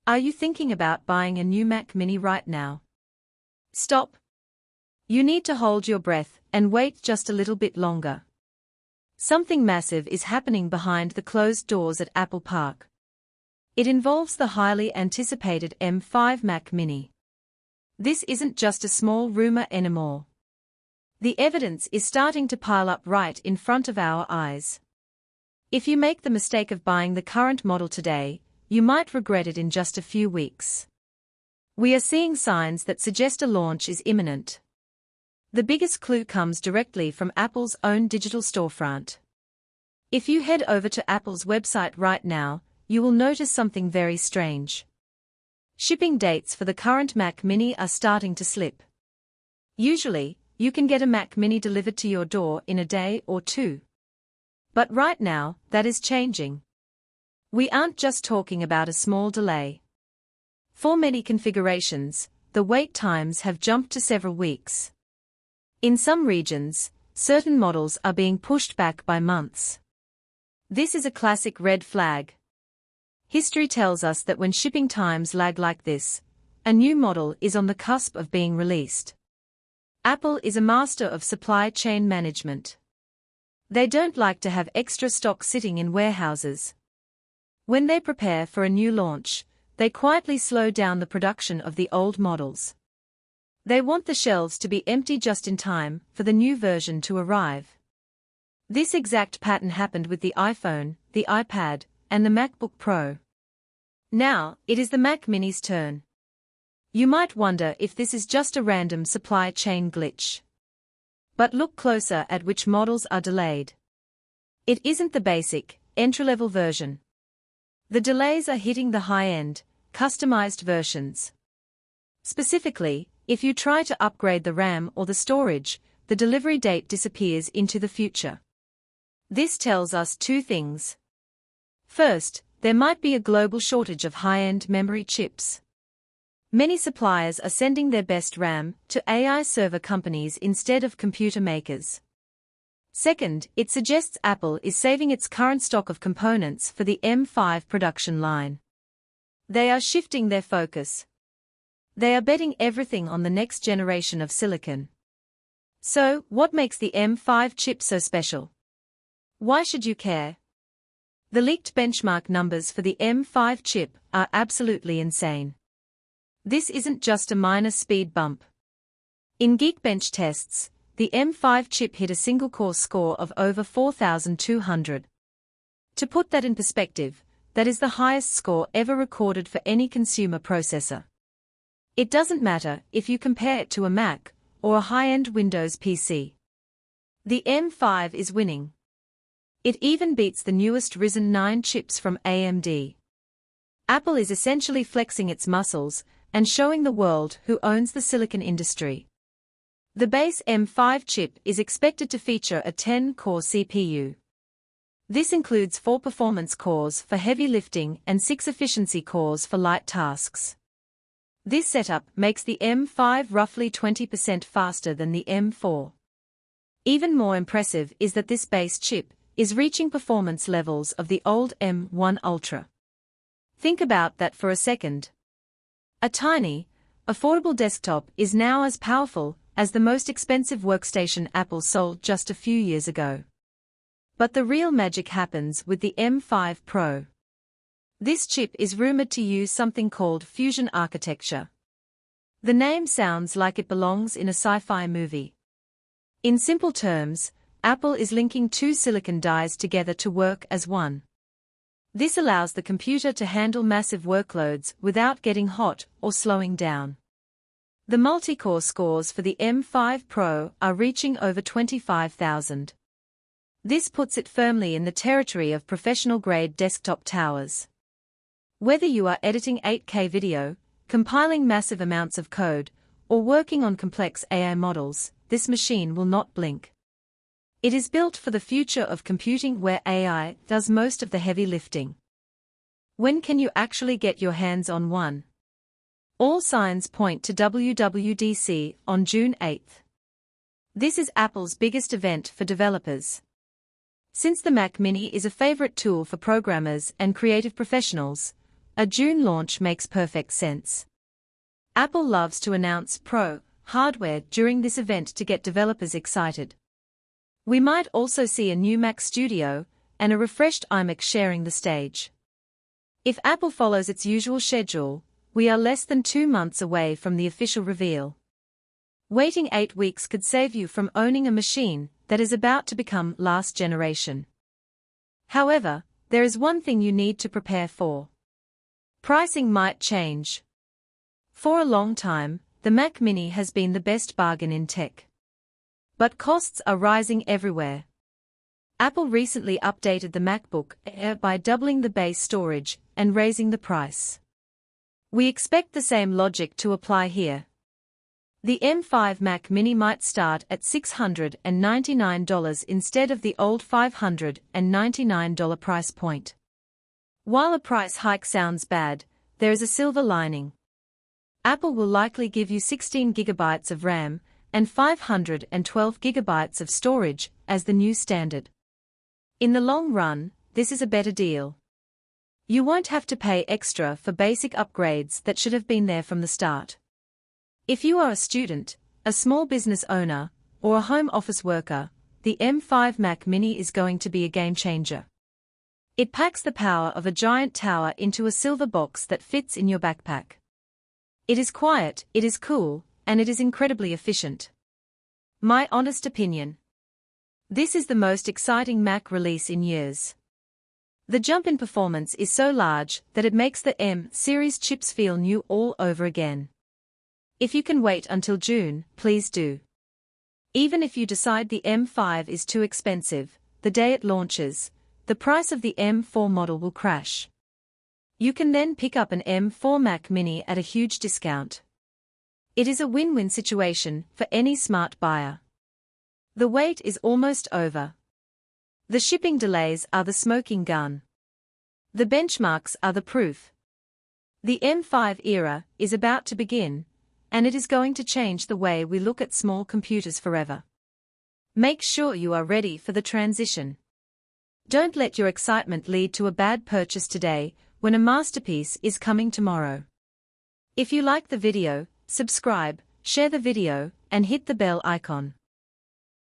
Are you thinking about buying a new Mac Mini right now? Stop. You need to hold your breath and wait just a little bit longer. Something massive is happening behind the closed doors at Apple Park. It involves the highly anticipated M5 Mac Mini. This isn't just a small rumor anymore. The evidence is starting to pile up right in front of our eyes. If you make the mistake of buying the current model today, you might regret it in just a few weeks. We are seeing signs that suggest a launch is imminent. The biggest clue comes directly from Apple's own digital storefront. If you head over to Apple's website right now, you will notice something very strange. Shipping dates for the current Mac Mini are starting to slip. Usually, you can get a Mac Mini delivered to your door in a day or two. But right now, that is changing. We aren't just talking about a small delay. For many configurations, the wait times have jumped to several weeks. In some regions, certain models are being pushed back by months. This is a classic red flag. History tells us that when shipping times lag like this, a new model is on the cusp of being released. Apple is a master of supply chain management. They don't like to have extra stock sitting in warehouses. When they prepare for a new launch, they quietly slow down the production of the old models. They want the shelves to be empty just in time for the new version to arrive. This exact pattern happened with the iPhone, the iPad, and the MacBook Pro. Now, it is the Mac Mini's turn. You might wonder if this is just a random supply chain glitch. But look closer at which models are delayed. It isn't the basic, entry-level version. The delays are hitting the high-end, customized versions. Specifically, if you try to upgrade the RAM or the storage, the delivery date disappears into the future. This tells us two things. First, there might be a global shortage of high-end memory chips. Many suppliers are sending their best RAM to AI server companies instead of computer makers. Second, it suggests Apple is saving its current stock of components for the M5 production line. They are shifting their focus. They are betting everything on the next generation of silicon. So, what makes the M5 chip so special? Why should you care? The leaked benchmark numbers for the M5 chip are absolutely insane. This isn't just a minor speed bump. In Geekbench tests, the M5 chip hit a single-core score of over 4,200. To put that in perspective, that is the highest score ever recorded for any consumer processor. It doesn't matter if you compare it to a Mac or a high-end Windows PC. The M5 is winning. It even beats the newest Ryzen 9 chips from AMD. Apple is essentially flexing its muscles and showing the world who owns the silicon industry. The base M5 chip is expected to feature a 10-core CPU. This includes 4 performance cores for heavy lifting and 6 efficiency cores for light tasks. This setup makes the M5 roughly 20% faster than the M4. Even more impressive is that this base chip is reaching performance levels of the old M1 Ultra. Think about that for a second. A tiny, affordable desktop is now as powerful as the most expensive workstation Apple sold just a few years ago. But the real magic happens with the M5 Pro. This chip is rumored to use something called fusion architecture. The name sounds like it belongs in a sci-fi movie. In simple terms, Apple is linking 2 silicon dies together to work as one. This allows the computer to handle massive workloads without getting hot or slowing down. The multi-core scores for the M5 Pro are reaching over 25,000. This puts it firmly in the territory of professional-grade desktop towers. Whether you are editing 8K video, compiling massive amounts of code, or working on complex AI models, this machine will not blink. It is built for the future of computing where AI does most of the heavy lifting. When can you actually get your hands on one? All signs point to WWDC on June 8. This is Apple's biggest event for developers. Since the Mac Mini is a favorite tool for programmers and creative professionals, A June launch makes perfect sense. Apple loves to announce Pro hardware during this event to get developers excited. We might also see a new Mac Studio and a refreshed iMac sharing the stage. If Apple follows its usual schedule, we are less than 2 months away from the official reveal. Waiting 8 weeks could save you from owning a machine that is about to become last generation. However, there is one thing you need to prepare for. Pricing might change. For a long time, the Mac Mini has been the best bargain in tech. But costs are rising everywhere. Apple recently updated the MacBook Air by doubling the base storage and raising the price. We expect the same logic to apply here. The M5 Mac Mini might start at $699 instead of the old $599 price point. While a price hike sounds bad, there is a silver lining. Apple will likely give you 16 GB of RAM and 512 GB of storage as the new standard. In the long run, this is a better deal. You won't have to pay extra for basic upgrades that should have been there from the start. If you are a student, a small business owner, or a home office worker, the M5 Mac Mini is going to be a game changer. It packs the power of a giant tower into a silver box that fits in your backpack. It is quiet, it is cool, and it is incredibly efficient. My honest opinion. This is the most exciting Mac release in years. The jump in performance is so large that it makes the M series chips feel new all over again. If you can wait until June, please do. Even if you decide the M5 is too expensive, the day it launches, the price of the M4 model will crash. You can then pick up an M4 Mac Mini at a huge discount. It is a win-win situation for any smart buyer. The wait is almost over. The shipping delays are the smoking gun. The benchmarks are the proof. The M5 era is about to begin, and it is going to change the way we look at small computers forever. Make sure you are ready for the transition. Don't let your excitement lead to a bad purchase today, when a masterpiece is coming tomorrow. If you like the video, subscribe, share the video, and hit the bell icon.